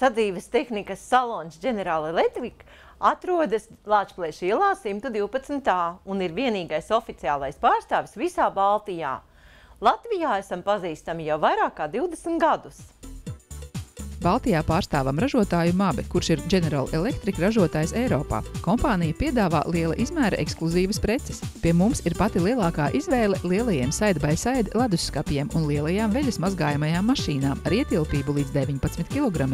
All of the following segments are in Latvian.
Sadzīves tehnikas salons General Electric atrodas Lāčplēša ielā 112. un ir vienīgais oficiālais pārstāvis visā Baltijā. Latvijā esam pazīstami jau vairāk kā 20 gadus. Baltijā pārstāvam ražotāju MABE, kurš ir General Electric ražotājs Eiropā. Kompānija piedāvā liela izmēra ekskluzīvas preces. Pie mums ir pati lielākā izvēle lielajiem side-by-side leduskapiem un lielajām veļas mazgājamajām mašīnām ar ietilpību līdz 19 kg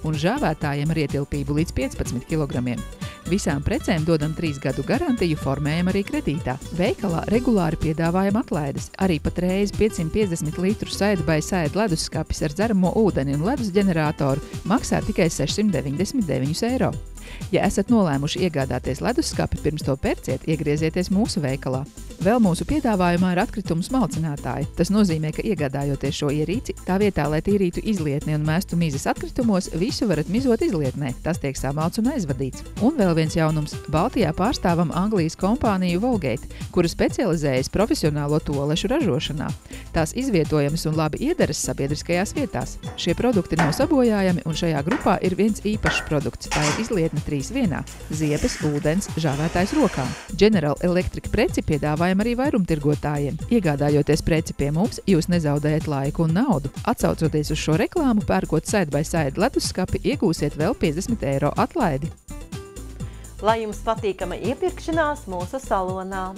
un žāvētājiem ar ietilpību līdz 15 kg. Visām precēm dodam 3 gadu garantiju, formējam arī kredītā. Veikalā regulāri piedāvājam atlaides. Arī patreiz 550 litru side-by-side leduskapis ar dzeramo ūdeni un ledus ģenerātoru maksā tikai 699 eiro. Ja esat nolēmuši iegādāties leduskapi, pirms to pērciet, iegriezieties mūsu veikalā. Vēl mūsu piedāvājumā ir atkritumu smalcinātāji. Tas nozīmē, ka iegādājoties šo ierīci, tā vietā, lai tīrītu izlietni un mestu mizas atkritumos, visu varat mizot izlietnē. Tas tiek samalts un aizvadīts. Un vēl viens jaunums. Baltijā pārstāvam Anglijas kompāniju Volgate, kura specializējas profesionālo toalešu ražošanā. Tās izvietojamas un labi iederas sabiedriskajās vietās. Šie produkti nav sabojājami, un šajā grupā ir viens īpašs produkts. Tā ir izlietne 3 - ziepes, ūdens, žāvētājs rokām. General Electric preci piedāvājam arī vairumtirgotājiem. Iegādājoties preci pie mums, jūs nezaudējat laiku un naudu. Atsaucoties uz šo reklāmu, pērkot side-by-side leduskapi, iegūsiet vēl 50 eiro atlaidi. Lai jums patīkama iepirkšanās mūsu salonā!